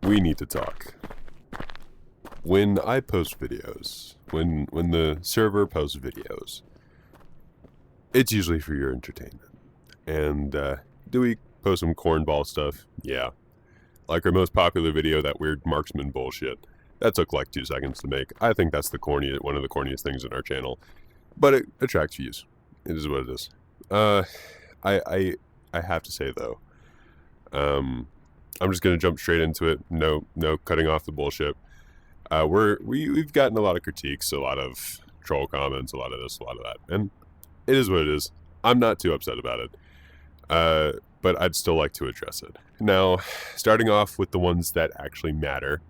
we need to talk. When I post videos, when the server posts videos, it's usually for your entertainment. And do we post some cornball stuff? Yeah. Like our most popular video, that weird marksman bullshit. That took like 2 seconds to make. I think that's one of the corniest things in our channel. But it attracts views. It is what it is. I have to say though, I'm just gonna jump straight into it. No cutting off the bullshit. We've gotten a lot of critiques, a lot of troll comments, a lot of this, a lot of that, and it is what it is. I'm not too upset about it, but I'd still like to address it. Now, starting off with the ones that actually matter,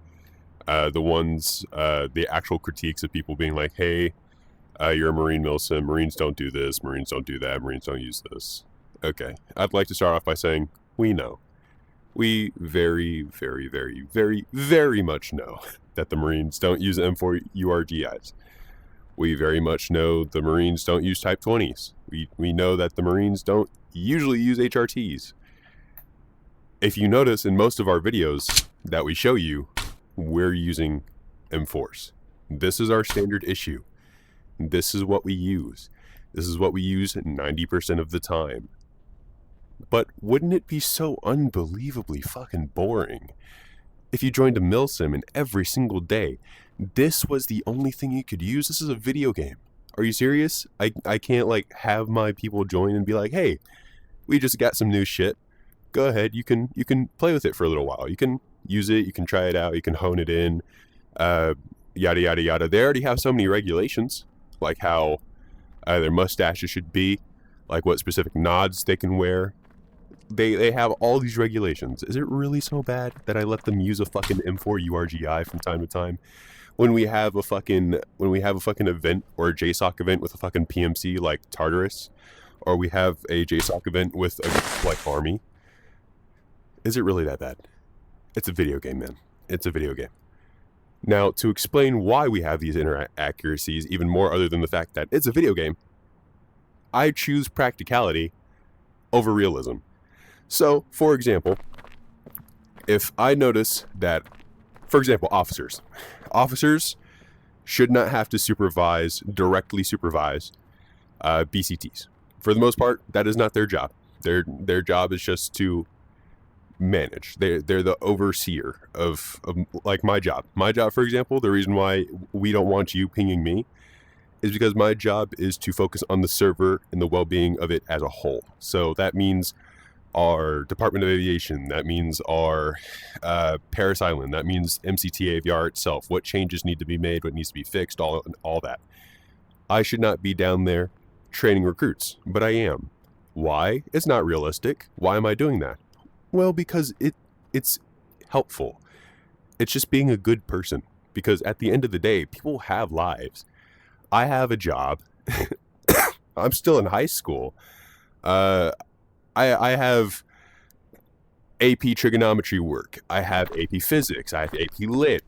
the actual critiques of people being like, hey, you're a Marine Milsim, Marines don't do this, Marines don't do that, Marines don't use this. Okay, I'd like to start off by saying, we know. We very, very, very, very, very much know that the Marines don't use M4 URGIs. We very much know the Marines don't use Type 20s. We know that the Marines don't usually use HRTs. If you notice in most of our videos that we show you, we're using M4s. This is our standard issue. This is what we use. This is what we use 90% of the time. But wouldn't it be so unbelievably fucking boring if you joined a milsim and every single day this was the only thing you could use? This is a video game. Are you serious? I can't like have my people join and be like, hey, we just got some new shit. Go ahead, you can play with it for a little while. You can use it, you can try it out, you can hone it in, yada yada yada. They already have so many regulations, like how their mustaches should be, like what specific nods they can wear. They have all these regulations. Is it really so bad that I let them use a fucking M4 URGI from time to time? When we have a fucking event or a JSOC event with a fucking PMC like Tartarus, or we have a JSOC event with a like Army, is it really that bad? It's a video game, man. It's a video game. Now, to explain why we have these inaccuracies, even more other than the fact that it's a video game, I choose practicality over realism. So, for example, if I notice that, for example, officers should not have to directly supervise BCTs. For the most part, that is not their job. Their job is just to manage. They're the overseer of like my job. My job, for example, the reason why we don't want you pinging me is because my job is to focus on the server and the well-being of it as a whole. So that means our Department of Aviation, that means our Paris Island, that means MCT AVR itself, what changes need to be made, what needs to be fixed, all that. I should not be down there training recruits, but I am. Why? It's not realistic. Why am I doing that? Well, because it's helpful. It's just being a good person, because at the end of the day, people have lives. I have a job. I'm still in high school. I have AP trigonometry work. I have AP physics. I have AP lit.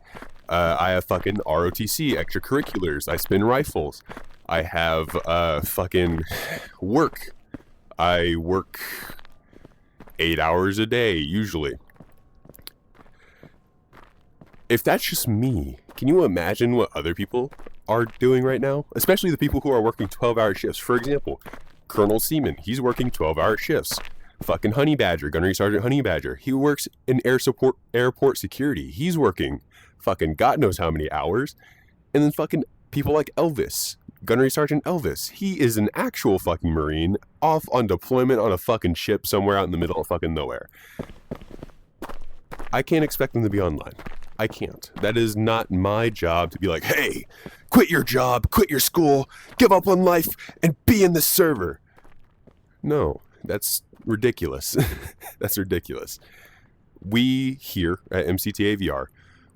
I have fucking ROTC extracurriculars. I spin rifles. I have fucking work. I work 8 hours a day usually. If that's just me, can you imagine what other people are doing right now? Especially the people who are working 12-hour shifts. For example, Colonel Seaman, he's working 12-hour shifts. Fucking Honey Badger, Gunnery Sergeant Honey Badger, he works in airport security. He's working fucking God knows how many hours. And then fucking people like Elvis, Gunnery Sergeant Elvis, he is an actual fucking Marine off on deployment on a fucking ship somewhere out in the middle of fucking nowhere. I can't expect them to be online. I can't. That is not my job to be like, hey, quit your job, quit your school, give up on life, and be in the server. No, that's ridiculous. That's ridiculous. We here at MCT AVR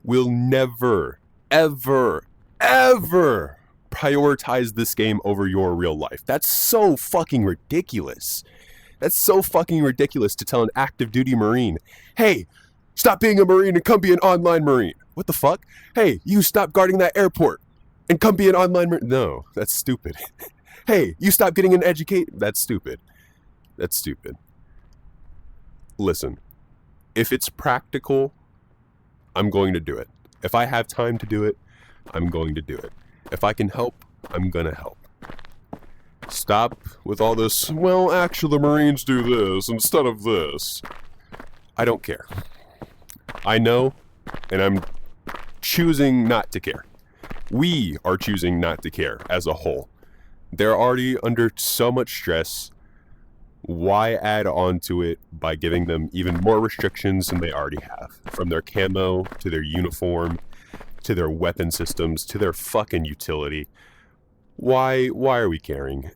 will never, ever, ever prioritize this game over your real life. That's so fucking ridiculous. That's so fucking ridiculous to tell an active duty Marine, hey, stop being a Marine and come be an online Marine. What the fuck? Hey, you stop guarding that airport and come be an online Marine. No, that's stupid. Hey, you stop getting an educate. That's stupid. That's stupid. Listen, if it's practical, I'm going to do it. If I have time to do it, I'm going to do it. If I can help, I'm going to help. Stop with all this, well, actually, the Marines do this instead of this. I don't care. I know, and I'm choosing not to care. We are choosing not to care as a whole. They're already under so much stress. Why add on to it by giving them even more restrictions than they already have? From their camo, to their uniform, to their weapon systems, to their fucking utility. Why are we caring?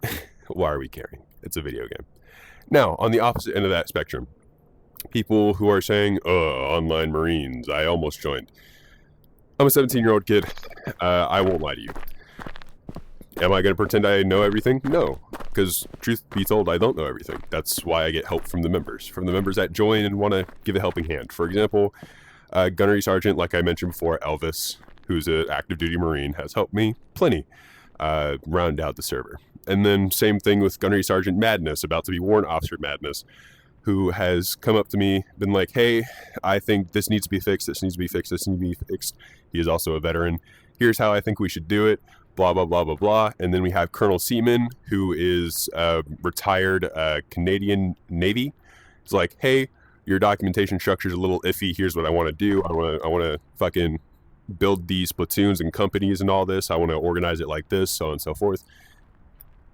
Why are we caring? It's a video game. Now, on the opposite end of that spectrum, people who are saying, online Marines, I almost joined. I'm a 17-year-old kid. I won't lie to you. Am I going to pretend I know everything? No, because truth be told, I don't know everything. That's why I get help from the members that join and want to give a helping hand. For example, Gunnery Sergeant, like I mentioned before, Elvis, who's an active duty Marine, has helped me plenty round out the server. And then same thing with Gunnery Sergeant Madness, about to be Warrant Officer Madness, who has come up to me, been like, hey, I think this needs to be fixed, this needs to be fixed, this needs to be fixed. He is also a veteran. Here's how I think we should do it, blah, blah, blah, blah, blah. And then we have Colonel Seaman, who is retired Canadian Navy. It's like, hey, your documentation structure is a little iffy. Here's what I want to do. I want to fucking build these platoons and companies and all this. I want to organize it like this, so on and so forth.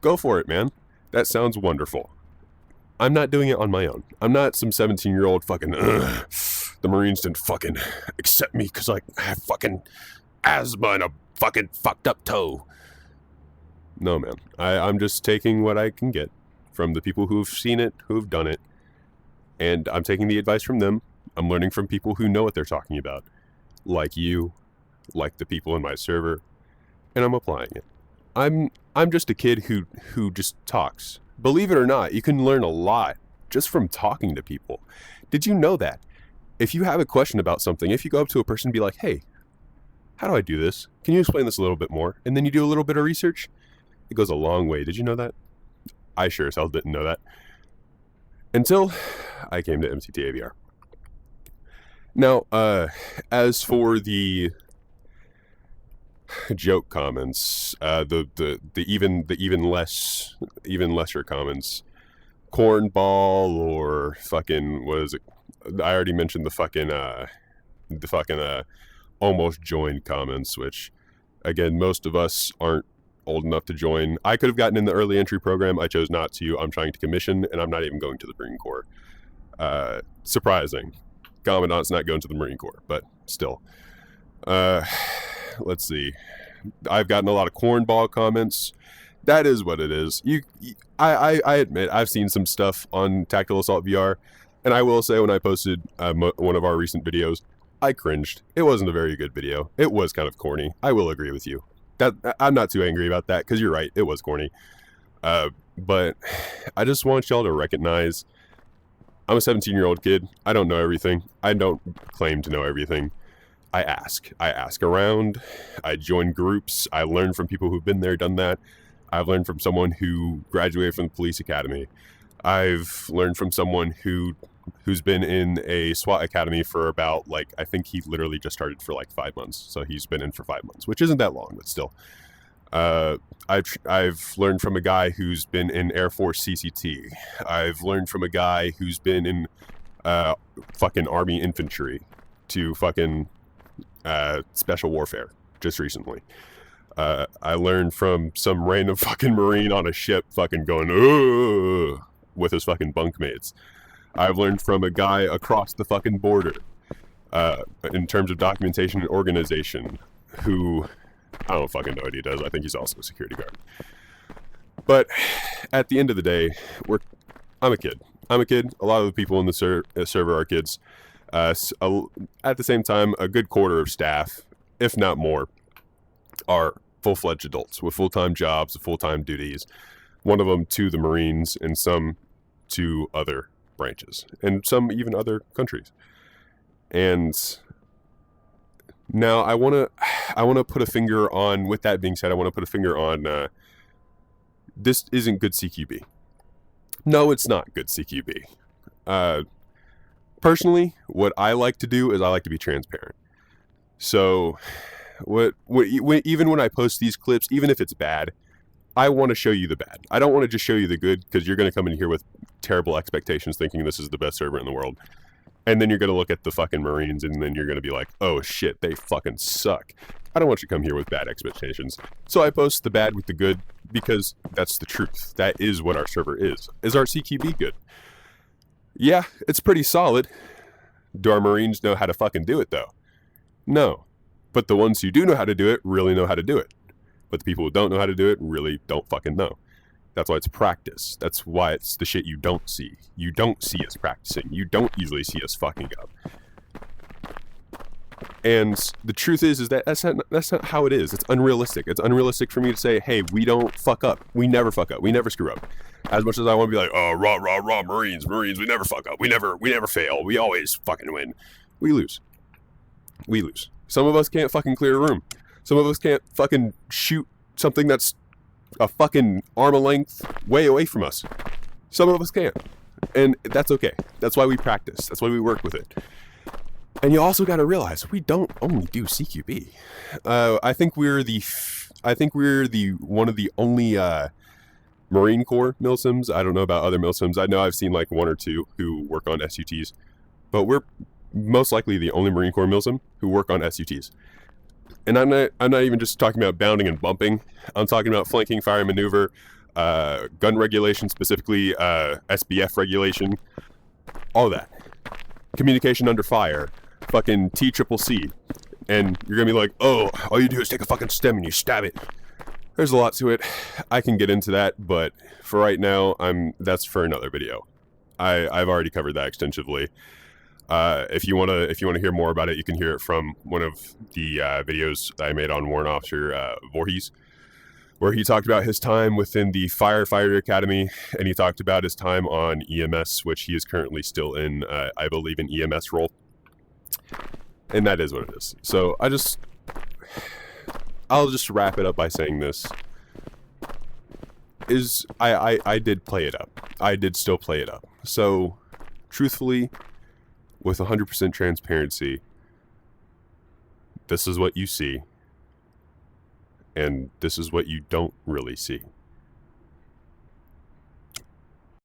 Go for it, man. That sounds wonderful. I'm not doing it on my own. I'm not some 17-year-old fucking, the Marines didn't fucking accept me because I have fucking asthma and a fucking fucked up toe. No, man. I'm just taking what I can get from the people who've seen it, who've done it, and I'm taking the advice from them. I'm learning from people who know what they're talking about, like you, like the people in my server, and I'm applying it. I'm just a kid who just talks. Believe it or not, you can learn a lot just from talking to people. Did you know that? If you have a question about something, if you go up to a person and be like, hey, how do I do this? Can you explain this a little bit more? And then you do a little bit of research, it goes a long way. Did you know that? I sure as hell didn't know that. Until I came to MCT AVR. Now, as for the joke comments, the even lesser comments, cornball or fucking, what is it? I already mentioned the fucking almost joined comments, which again, most of us aren't old enough to join. I could have gotten in the early entry program. I chose not to. I'm trying to commission, and I'm not even going to the Marine Corps. Surprising. Commandant's not going to the Marine Corps, but still. Let's see. I've gotten a lot of cornball comments. That is what it is. I admit, I've seen some stuff on Tactical Assault VR, and I will say when I posted one of our recent videos, I cringed. It wasn't a very good video. It was kind of corny. I will agree with you. I'm not too angry about that, because you're right, it was corny. But I just want y'all to recognize I'm a 17-year-old kid. I don't know everything. I don't claim to know everything. I ask around. I join groups. I learn from people who've been there, done that. I've learned from someone who graduated from the police academy. I've learned from someone who's been in a SWAT academy for about, like, I think he literally just started for like 5 months. So he's been in for 5 months, which isn't that long, but still. I've learned from a guy who's been in Air Force CCT. I've learned from a guy who's been in fucking Army infantry to fucking special warfare just recently. I learned from some random fucking Marine on a ship fucking going, ugh, with his fucking bunkmates. I've learned from a guy across the fucking border in terms of documentation and organization who, I don't fucking know what he does. I think he's also a security guard. But at the end of the day, I'm a kid. A lot of the people in the server are kids. At the same time, a good quarter of staff, if not more, are full-fledged adults with full-time jobs, full-time duties. One of them to the Marines, and some to other branches, and some even other countries. And now I want to put a finger on, with that being said, I want to put a finger on, this isn't good CQB. No, it's not good CQB. Personally, what I like to do is I like to be transparent. So, even when I post these clips, even if it's bad, I want to show you the bad. I don't want to just show you the good, because you're going to come in here with terrible expectations thinking this is the best server in the world. And then you're going to look at the fucking Marines and then you're going to be like, oh shit, they fucking suck. I don't want you to come here with bad expectations. So I post the bad with the good because that's the truth. That is what our server is. Is our CQB good? Yeah, it's pretty solid. Do our Marines know how to fucking do it though? No. But the ones who do know how to do it really know how to do it. But the people who don't know how to do it really don't fucking know. That's why it's practice. That's why it's the shit you don't see. You don't see us practicing. You don't easily see us fucking up. And the truth is that that's not how it is. It's unrealistic. It's unrealistic for me to say, hey, we don't fuck up. We never fuck up. We never screw up. As much as I want to be like, oh, rah, rah, rah, Marines, we never fuck up. We never fail. We always fucking win. We lose. We lose. Some of us can't fucking clear a room. Some of us can't fucking shoot something that's a fucking arm length way away from us. Some of us can't. And that's okay. That's why we practice. That's why we work with it. And you also got to realize we don't only do CQB. I think we're the one of the only Marine Corps milsims. I don't know about other milsims. I know I've seen like one or two who work on SUTs, but we're most likely the only Marine Corps milsim who work on SUTs. And I'm not even just talking about bounding and bumping. I'm talking about flanking, fire, and maneuver, gun regulation, specifically SBF regulation, all that. Communication under fire, fucking TCCC. And you're going to be like, oh, all you do is take a fucking stem and you stab it. There's a lot to it. I can get into that, but for right now, that's for another video. I've already covered that extensively. If you want to hear more about it, you can hear it from one of the videos that I made on Warrant Officer Voorhees, where he talked about his time within the Firefighter Academy, and he talked about his time on EMS, which he is currently still in, I believe, an EMS role. And that is what it is. So I'll just wrap it up by saying this. I did play it up. I did still play it up. So, truthfully, with 100% transparency, this is what you see, and this is what you don't really see.